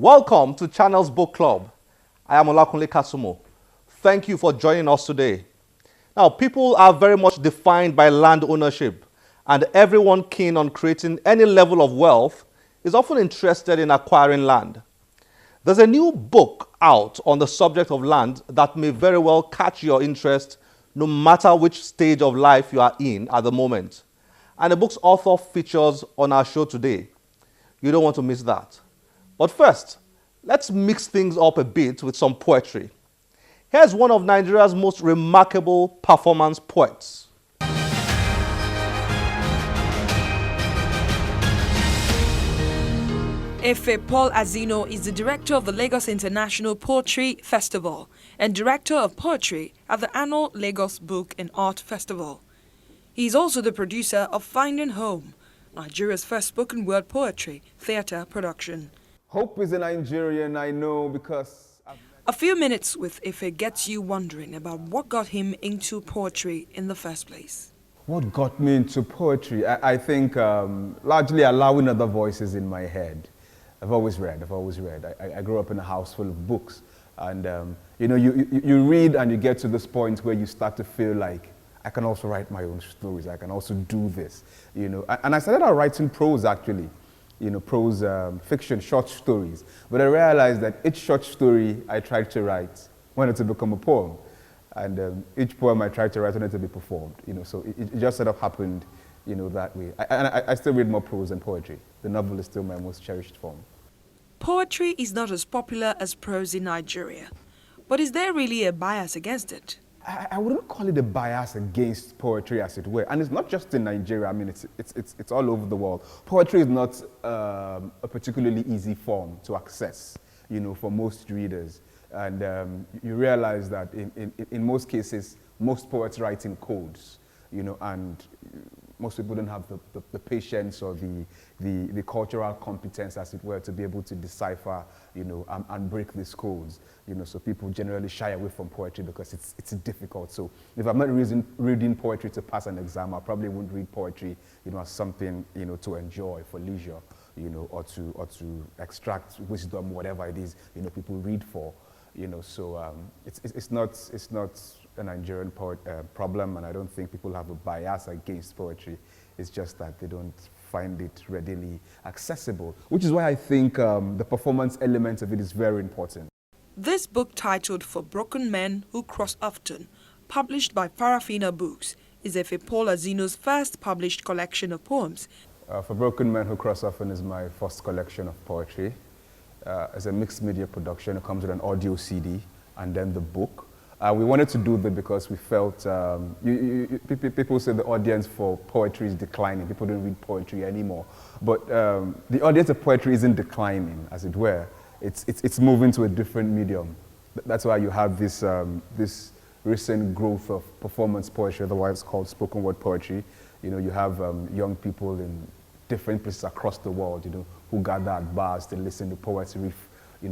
Welcome to Channel's Book Club. I am Olakunle Kasumo. Thank you for joining us today. Now, people are very much defined by land ownership, and everyone keen on creating any level of wealth is often interested in acquiring land. There's a new book out on the subject of land that may very well catch your interest no matter which stage of life you are in at the moment. And the book's author features on our show today. You don't want to miss that. But first, let's mix things up a bit with some poetry. Here's one of Nigeria's most remarkable performance poets. Efe Paul Azino is the director of the Lagos International Poetry Festival and director of poetry at the annual Lagos Book and Art Festival. He is also the producer of Finding Home, Nigeria's first spoken word poetry theater production. Hope is a Nigerian, I know, because A few minutes with Efe gets you wondering about what got him into poetry in the first place. what got me into poetry? I think largely allowing other voices in my head. I've always read. I grew up in a house full of books. And you read and you get to this point where you start to feel like, I can also write my own stories. I can also do this, And I started out writing prose, actually. Prose fiction, short stories. But I realized that each short story I tried to write wanted to become a poem. And each poem I tried to write wanted to be performed. So it just sort of happened, that way. I still read more prose than poetry. The novel is still my most cherished form. Poetry is not as popular as prose in Nigeria. But is there really a bias against it? I wouldn't call it a bias against poetry, as it were. And it's not just in Nigeria. I mean, it's all over the world. Poetry is not a particularly easy form to access, for most readers. And you realize that in most cases, most poets write in codes, and most people don't have the patience or the cultural competence, as it were, to be able to decipher, and break these codes. So people generally shy away from poetry because it's difficult. So if I'm not reading poetry to pass an exam, I probably wouldn't read poetry, as something, to enjoy for leisure, or to extract wisdom, whatever it is, people read for. So it's not a Nigerian problem, and I don't think people have a bias against poetry. It's just that they don't find it readily accessible, which is why I think the performance element of it is very important. This book, titled For Broken Men Who Cross Often, published by Farafina Books, is Efe Paul Azino's first published collection of poems. For Broken Men Who Cross Often is my first collection of poetry. It's a mixed media production. It comes with an audio CD and then the book. We wanted to do that because we felt, people say the audience for poetry is declining. People don't read poetry anymore. But the audience of poetry isn't declining, as it were. It's moving to a different medium. That's why you have this recent growth of performance poetry, otherwise called spoken word poetry. You have young people in different places across the world, who gather at bars to listen to poets read,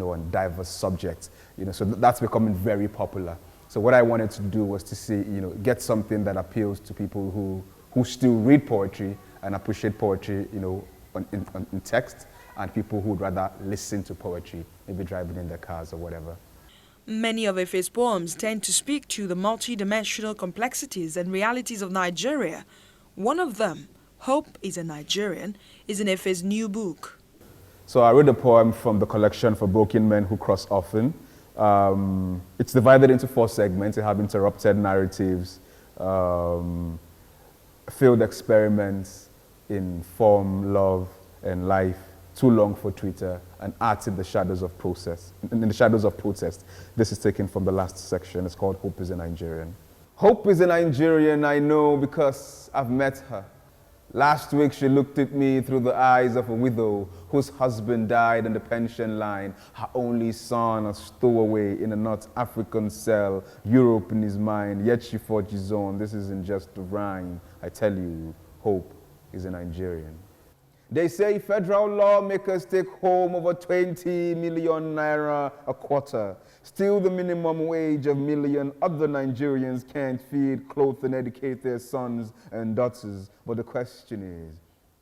on diverse subjects. So that's becoming very popular. So what I wanted to do was to see, get something that appeals to people who still read poetry and appreciate poetry, in text, and people who would rather listen to poetry, maybe driving in their cars or whatever. Many of Efe's poems tend to speak to the multidimensional complexities and realities of Nigeria. One of them, Hope is a Nigerian, is in Efe's new book. So I read a poem from the collection For Broken Men Who Cross Often. It's divided into 4 segments. You have interrupted narratives, failed experiments in form, love, and life, too long for Twitter, and art in the shadows of process. In the shadows of protest. This is taken from the last section. It's called Hope is a Nigerian. Hope is a Nigerian, I know, because I've met her. Last week she looked at me through the eyes of a widow whose husband died on the pension line, her only son a stowaway in a North African cell, Europe in his mind, yet she forges on. This isn't just a rhyme. I tell you, hope is a Nigerian. They say federal lawmakers take home over 20 million naira a quarter. Still the minimum wage of million other Nigerians can't feed, clothe, and educate their sons and daughters. But the question is,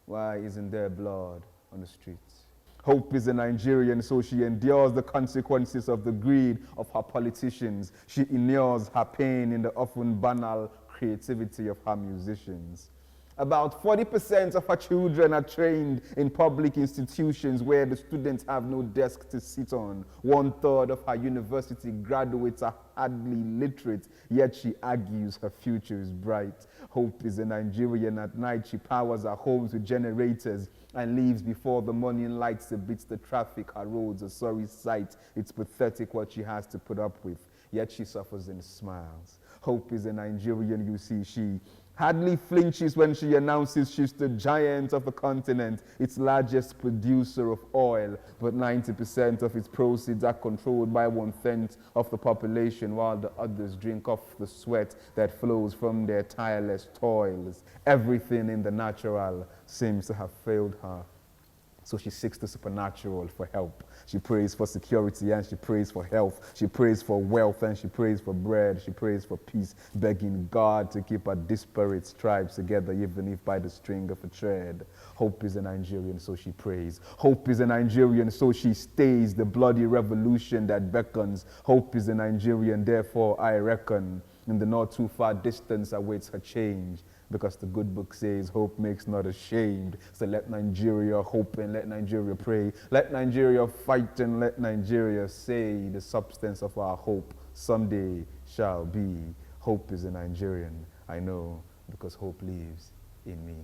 why isn't there blood on the streets? Hope is a Nigerian, so she endures the consequences of the greed of her politicians. She inures her pain in the often banal creativity of her musicians. About 40% of her children are trained in public institutions where the students have no desk to sit on. 1/3 of her university graduates are hardly literate, yet she argues her future is bright. Hope is a Nigerian. At night she powers her homes with generators and leaves before the morning light beats the traffic. Her roads a sorry sight. It's pathetic what she has to put up with, yet she suffers and smiles. Hope is a Nigerian, you see. She hardly flinches when she announces she's the giant of the continent, its largest producer of oil, but 90% of its proceeds are controlled by 1/10 of the population, while the others drink off the sweat that flows from their tireless toils. Everything in the natural seems to have failed her. So she seeks the supernatural for help. She prays for security and she prays for health. She prays for wealth and she prays for bread. She prays for peace, begging God to keep her disparate tribes together, even if by the string of a thread. Hope is a Nigerian, so she prays. Hope is a Nigerian, so she stays the bloody revolution that beckons. Hope is a Nigerian, therefore I reckon in the not too far distance awaits her change. Because the good book says hope makes not ashamed. So let Nigeria hope and let Nigeria pray. Let Nigeria fight and let Nigeria say the substance of our hope someday shall be. Hope is a Nigerian, I know, because hope lives in me.